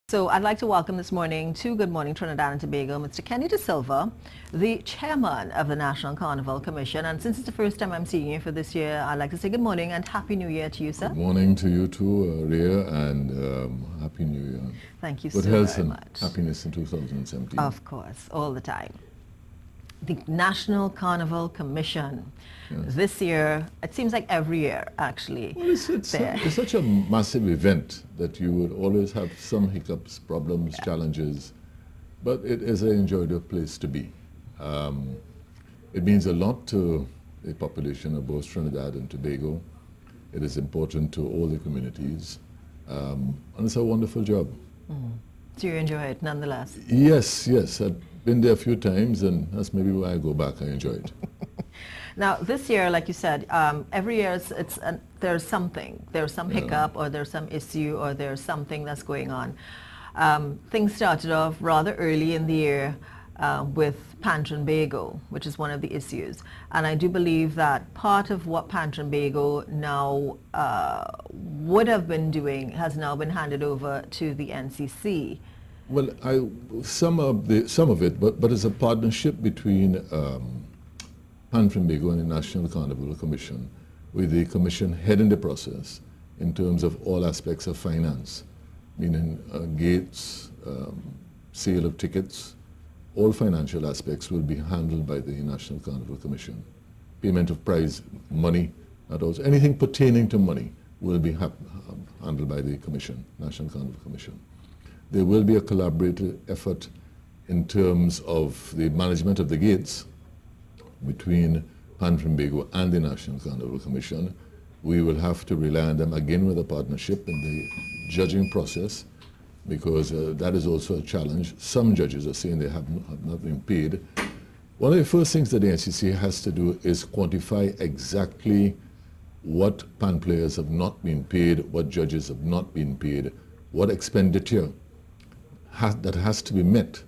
So I'd like to welcome this morning to Good Morning Trinidad and Tobago, Mr. Kenny DeSilva, the chairman of the National Carnival Commission. And since it's the first time I'm seeing you for this year, I'd like to say good morning and Happy New Year to you, sir. Good morning to you too, Rhea, and Happy New Year. Thank you Good so health very and much. happiness in 2017. Of course, all the time. The National Carnival Commission. Yes. This year, it seems like every year, actually. Well, it's such a massive event that you would always have some hiccups, problems, challenges, but it is an enjoyable place to be. It means a lot to the population of both Trinidad and Tobago. It is important to all the communities, and it's a wonderful job. Do you enjoy it nonetheless? Yes, yes. I've been there a few times, and that's maybe why I go back. I enjoy it. Now, this year, like you said, every year there's something. There's some hiccup, or there's some issue, or there's something that's going on. Things started off rather early in the year with Poncho Bago, which is one of the issues. And I do believe that part of what Poncho Bago now would have been doing has now been handed over to the NCC. Well, some of it, but it's a partnership between Poncho Bago and the National Carnival Commission, with the Commission heading the process in terms of all aspects of finance, meaning gates, sale of tickets, all financial aspects will be handled by the National Carnival Commission. Payment of prize money, anything pertaining to money will be handled by the Commission, National Carnival Commission. There will be a collaborative effort in terms of the management of the gates between Poncho Bago and the National Carnival Commission. We will have to rely on them again with a partnership in the judging process, because that is also a challenge. Some judges are saying they have not been paid. One of the first things that the NCC has to do is quantify exactly what PAN players have not been paid, what judges have not been paid, what expenditure that has to be met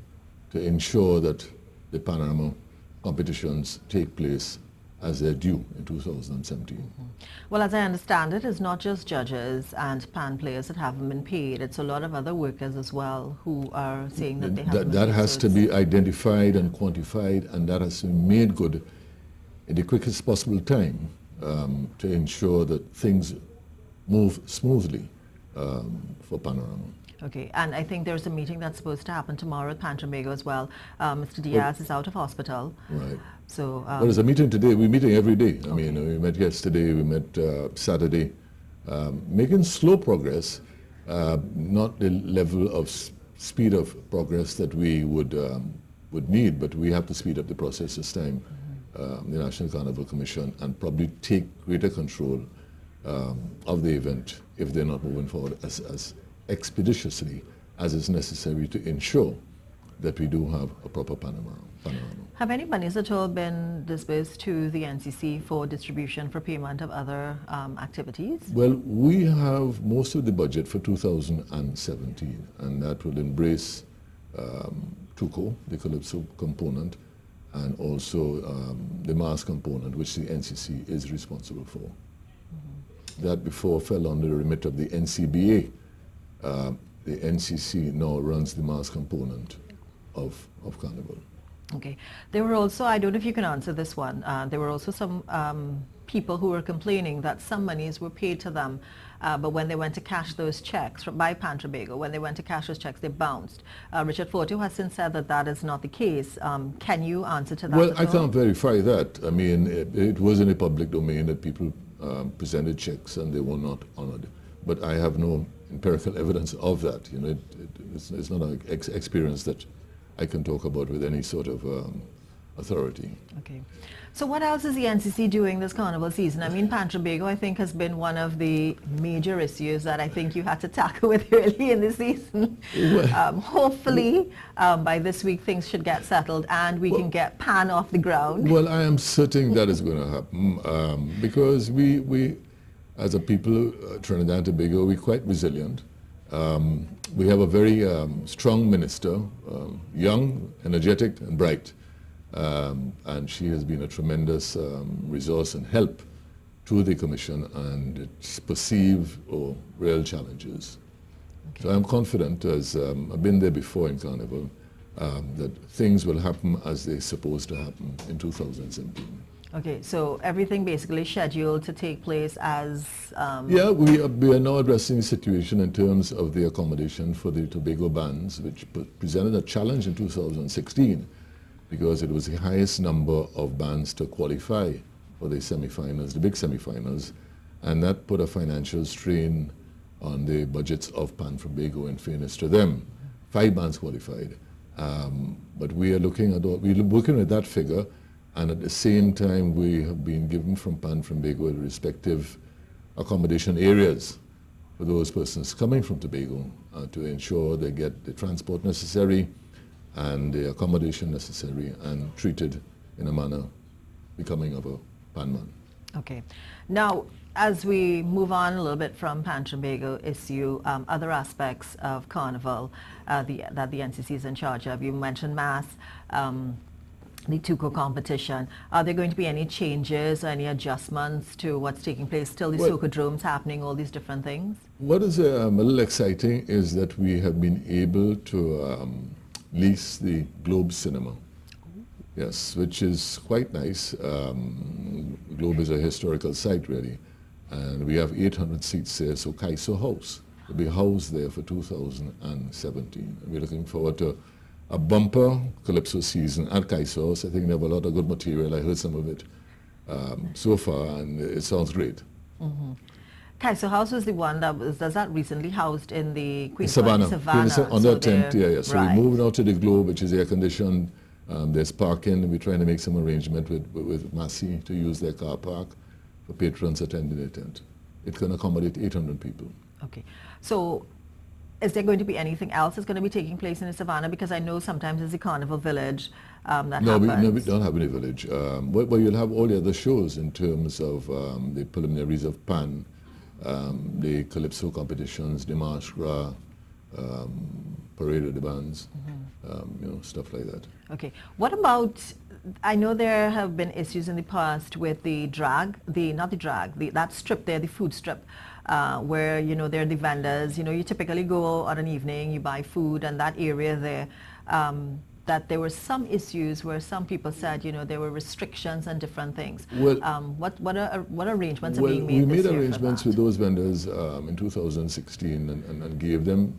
to ensure that the Panorama competitions take place as they're due in 2017. Well, as I understand it, it's not just judges and PAN players that haven't been paid. It's a lot of other workers as well who are saying that they haven't been paid. That has to be identified and quantified, and that has to be made good in the quickest possible time to ensure that things move smoothly for Panorama. Okay, and I think there's a meeting that's supposed to happen tomorrow at Poncho Bago as well. Mr. Diaz is out of hospital. Right. So, well, there's a meeting today. We're meeting every day. I mean, we met yesterday, we met Saturday, making slow progress, not the level of speed of progress that we would need, but we have to speed up the process this time, the National Carnival Commission, and probably take greater control of the event if they're not moving forward as expeditiously as is necessary to ensure that we do have a proper panorama. Have any monies at all been disbursed to the NCC for distribution for payment of other activities? Well, we have most of the budget for 2017, and that will embrace TUCO, the Calypso component, and also the mass component, which the NCC is responsible for. That before fell under the remit of the NCBA. The NCC now runs the mass component of Carnival. Okay. There were also, I don't know if you can answer this one, there were also some people who were complaining that some monies were paid to them, but when they went to cash those checks by Poncho Bago, when they went to cash those checks, they bounced. Richard Forto has since said that that is not the case. Can you answer to that? Well, I can't verify that. I mean, it was in the public domain that people presented checks and they were not honored. But I have no empirical evidence of that. You know, it's not an experience that I can talk about with any sort of authority. Okay. So what else is the NCC doing this carnival season? I mean, Poncho Bago, I think, has been one of the major issues that I think you had to tackle with early in the season. Hopefully, by this week, things should get settled and we can get PAN off the ground. Well, I am certain that is going to happen because we as a people, Trinidad and Tobago, we're quite resilient. We have a very strong minister, young, energetic, and bright. And she has been a tremendous resource and help to the Commission and its perceived or real challenges. Okay. So I'm confident, as I've been there before in Carnival, that things will happen as they're supposed to happen in 2017. Okay, so everything basically scheduled to take place as... Yeah, we are now addressing the situation in terms of the accommodation for the Tobago bands, which presented a challenge in 2016 because it was the highest number of bands to qualify for the semi-finals, the big semi-finals, and that put a financial strain on the budgets of Pan from Bago, in fairness to them. 5 bands qualified. But we are looking at we're working at that figure, and at the same time we have been given from Pan from Bago the respective accommodation areas for those persons coming from Tobago to ensure they get the transport necessary and the accommodation necessary and treated in a manner becoming of a Panman. Okay. Now, as we move on a little bit from Poncho Bago issue, other aspects of Carnival that the NCC is in charge of, you mentioned mass, the Tuco competition. Are there going to be any changes or any adjustments to what's taking place? Still the Socadrome's happening, all these different things? What is a little exciting is that we have been able to lease the Globe Cinema. Yes, which is quite nice. Globe is a historical site, really. And we have 800 seats there, so Kaiso House will be housed there for 2017. We're looking forward to a bumper Calypso season at Kaiso House. I think they have a lot of good material. I heard some of it so far, and it sounds great. Mm-hmm. Kaiso House was the one that was recently housed in the Queen's Savannah. Under a tent, yeah. So right. we moved out to the Globe, which is air conditioned. There's parking. We're trying to make some arrangement with Massey to use their car park for patrons attending the tent. It can accommodate 800 people. Okay. So is there going to be anything else that's going to be taking place in the Savannah? Because I know sometimes there's a carnival village that happens. No, we don't have any village. But you'll have all the other shows in terms of the preliminaries of Pan, the Calypso competitions, the March Gras, Parade of the Bands, stuff like that. Okay. What about, I know there have been issues in the past with the drag, that strip there, the food strip, where, there are the vendors, you typically go on an evening, you buy food, and that area there, that there were some issues where some people said, there were restrictions and different things. Well, what arrangements are being made we this made year arrangements with those vendors in 2016 and gave them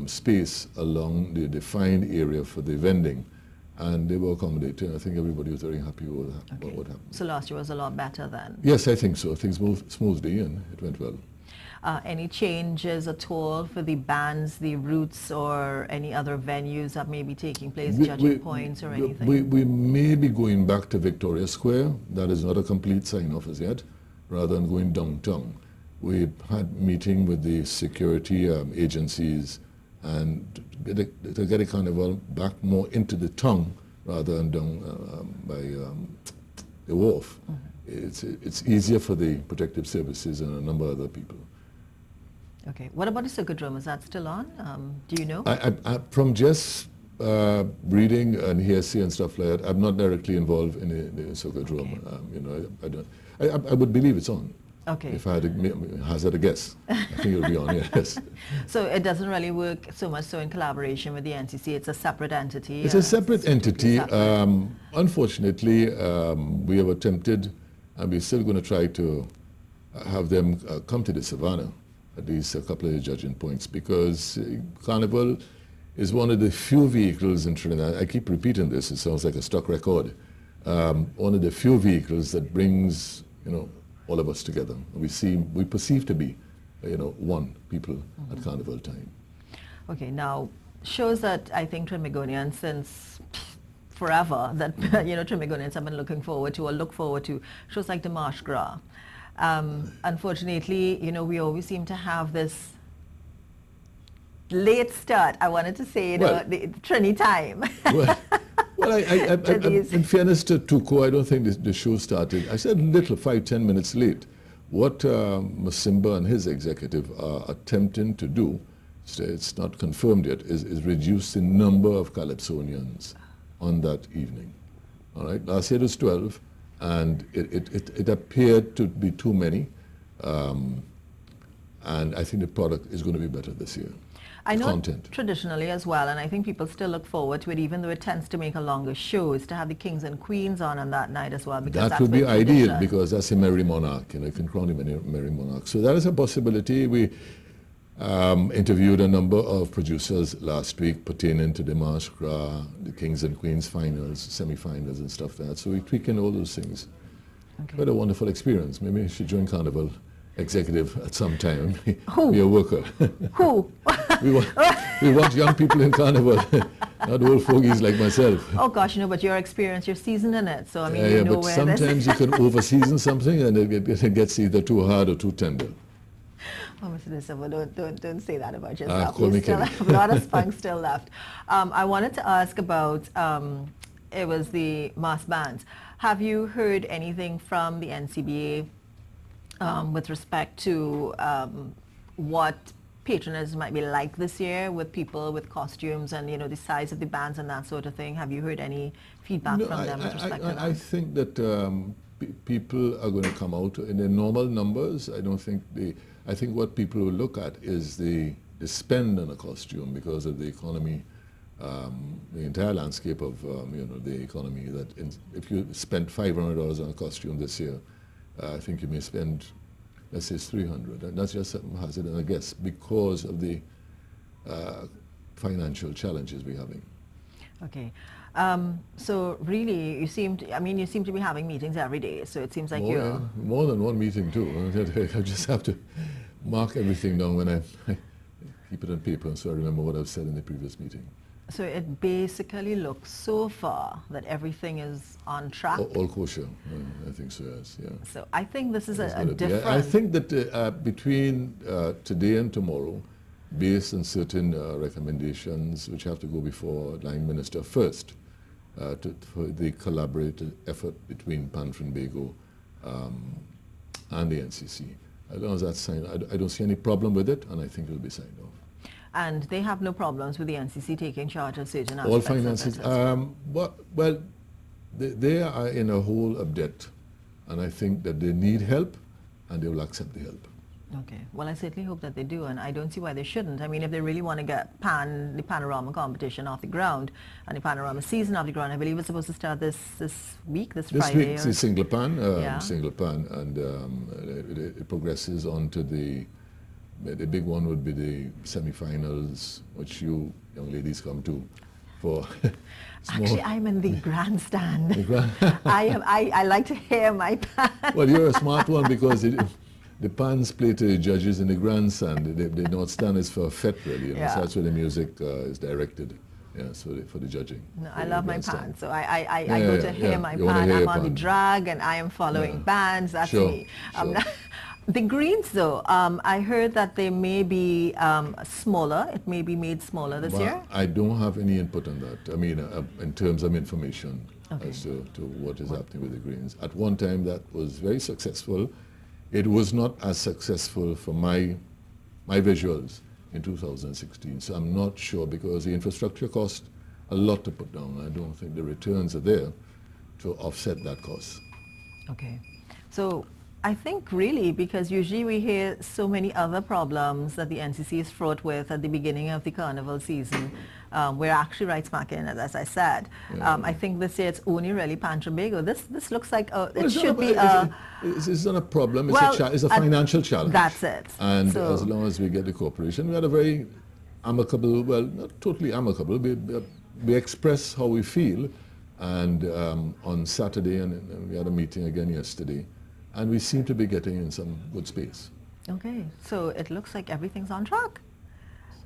space along the defined area for the vending, and they were accommodated. I think everybody was very happy with what happened. So last year was a lot better then? Yes, I think so. Things moved smoothly and it went well. Any changes at all for the bands, the routes, or any other venues that may be taking place, judging points or anything? We may be going back to Victoria Square. That is not a complete sign-off as yet, rather than going downtown. We had meeting with the security agencies and to get a carnival back more into the town rather than down by the wharf. Mm-hmm. It's easier for the protective services and a number of other people. Okay. What about the Socadrome? Is that still on? Do you know? From just reading and hearsay and stuff like that, I'm not directly involved in the Socadrome. Okay. I would believe it's on. Okay. If I had to hazard a guess, I think it would be on, yes. So it doesn't really work so much so in collaboration with the NCC. It's a separate entity. It's a separate entity. Unfortunately, we have attempted, and we're still going to try to have them come to the Savannah, at least a couple of the judging points, because Carnival is one of the few vehicles in Trinidad. I keep repeating this. It sounds like a stock record. One of the few vehicles that brings, all of us together. We perceive to be, one people at Carnival time. Okay, now shows that I think Trinidadians since forever that Trinidadians have been looking forward to or look forward to shows like the March Gras. Unfortunately, we always seem to have this late start. I wanted to say, the Trini time. Well, in fairness to Tuco, I don't think the show started. I said 5-10 minutes late. What Masimba and his executive are attempting to do, it's not confirmed yet, is reduce the number of Calypsonians on that evening. All right, last year it was 12, and it appeared to be too many. And I think the product is going to be better this year. I know content. traditionally as well, and I think people still look forward to it, even though it tends to make a longer show, is to have the kings and queens on that night as well. Because That would be ideal, because that's a merry monarch, you can crown him a merry monarch. So that is a possibility. We interviewed a number of producers last week pertaining to the March Gras, the Kings and Queens finals, semi-finals and stuff like that. So we're tweaking all those things. Okay. Quite a wonderful experience. Maybe you should join Carnival Executive at some time. Who? Be a worker. Who? we want young people in Carnival, not old fogies like myself. Oh gosh, but your experience, you're seasoned in it, so I mean, Yeah, you know but where sometimes you can over-season something and it gets either too hard or too tender. Oh, Mr. DeSilva, don't say that about yourself. Call me You still Kenny. have a lot of spunk still left. I wanted to ask about, it was the mass bands. Have you heard anything from the NCBA with respect to what patronage might be like this year with people with costumes and, the size of the bands and that sort of thing? Have you heard any feedback from them with respect to that? I think that people are going to come out in their normal numbers. I think what people will look at is the spend on a costume because of the economy, the entire landscape of the economy. That if you spent $500 on a costume this year, I think you may spend, let's say, it's $300, and that's just something hazard and a guess because of the financial challenges we're having. Okay. So really, you seem to be having meetings every day. So it seems like you're more than one meeting too. I just have to mark everything down when I keep it on paper, so I remember what I've said in the previous meeting. So it basically looks so far that everything is on track. All kosher. I think so. Yes. Yeah. So I think this is a different. I think that between today and tomorrow, based on certain recommendations which have to go before line minister first, for the collaborative effort between Bago and the NCC. As long as that's signed, I don't see any problem with it, and I think it will be signed off. And they have no problems with the NCC taking charge of certain aspects all finances. Well, they are in a hole of debt, and I think that they need help, and they will accept the help. Okay. Well, I certainly hope that they do, and I don't see why they shouldn't. I mean, if they really want to get the Panorama competition off the ground and the Panorama season off the ground, I believe it's supposed to start this week, this Friday. This week, it's a single pan, and it progresses on to the big one would be the semi-finals, which you young ladies come to for. Actually, I'm in the grandstand. I like to hear my pan. Well, you're a smart one because the pans play to the judges in the grandstand. The North Stand is for a fete, really. Yeah. So that's where the music is directed. Yeah, so for the judging. No, I love my pan. So I go to hear my pan. I'm on the drag and I am following bands. That's me. The greens, though, I heard that they may be smaller. It may be made smaller this year. I don't have any input on that. I mean, in terms of information as to what is happening with the greens. At one time, that was very successful. It was not as successful for my visuals in 2016. So I'm not sure because the infrastructure cost a lot to put down. I don't think the returns are there to offset that cost. Okay. So I think really because usually we hear so many other problems that the NCC is fraught with at the beginning of the carnival season. We're actually right smack in, as I said. I think this year it's only really Poncho Bago. This looks like it should be it's not a problem. It's a financial challenge. That's it. And so, as long as we get the cooperation, we had a very amicable, well, not totally amicable. We express how we feel, and on Saturday, and we had a meeting again yesterday. And we seem to be getting in some good space. Okay, so it looks like everything's on track.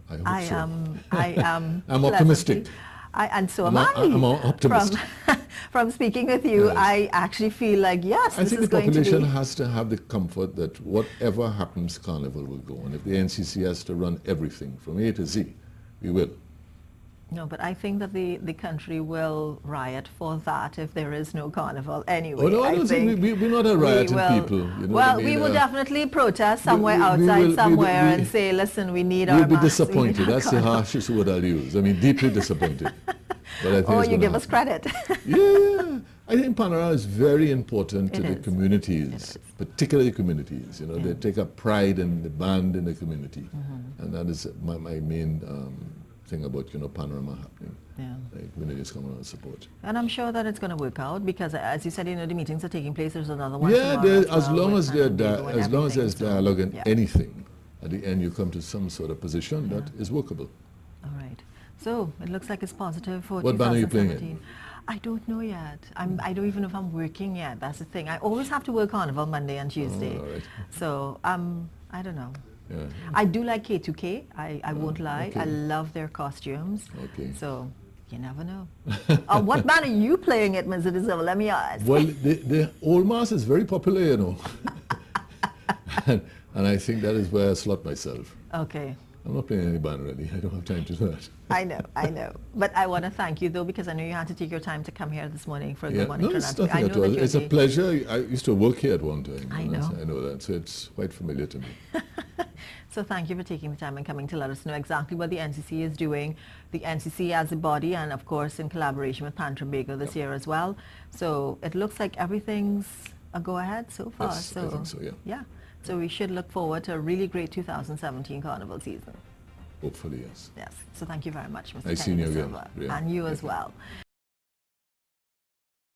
I hope so. I am I'm optimistic. And so am I. I'm an optimist. From speaking with you, yes. I actually feel like, yes, I think the population has to have the comfort that whatever happens, Carnival will go on. If the NCC has to run everything from A to Z, we will. No, but I think that the country will riot for that if there is no carnival anyway. Oh, no, I don't think we're not a rioting people. You know well, what I mean? We will definitely protest somewhere outside somewhere and say, listen, we need our We'll be masks, disappointed. That's the harshest word I'll use. I mean, deeply disappointed. But I think you give us credit. Yeah. I think Panorama is very important to It the is. communities, particularly communities. You know, Yeah. they take a pride in the band in the community, and that is my main thing about Panorama happening. Yeah. Like communities come out and support. And I'm sure that it's going to work out because, as you said, the meetings are taking place. There's another one Yeah, tomorrow as as well long with as Poncho Bago and as long as everything, there's so, dialogue in yeah. anything, at the end you come to some sort of position that is workable. All right. So it looks like it's positive for What band are you playing 2017. in? I don't know yet. I don't even know if I'm working yet. That's the thing. I always have to work Carnival Monday and Tuesday. all right. So I don't know. Yeah. I do like K2K. I won't lie. okay. I love their costumes. Okay. So you never know. What band are you playing at, Mr. DeSilva? Let me ask. Well, the old mass is very popular, you know, and I think that is where I slot myself. Okay. I'm not playing any band really. I don't have time to do that. I know. But I want to thank you, though, because I know you had to take your time to come here this morning for Yeah. Good Morning No, it's Trinidad. nothing at all. It's a pleasure. I used to work here at one time. I and know. I know that, so it's quite familiar to me. So thank you for taking the time and coming to let us know exactly what the NCC is doing. The NCC as a body and, of course, in collaboration with Poncho Bago this year as well. So it looks like everything's a go-ahead so far. Yes, I think so, yeah. Yeah. So we should look forward to a really great 2017 Carnival season. Hopefully, yes. Yes. So thank you very much, Mr. Nice seeing you again, Silva. Brian. And you Thank as you. well.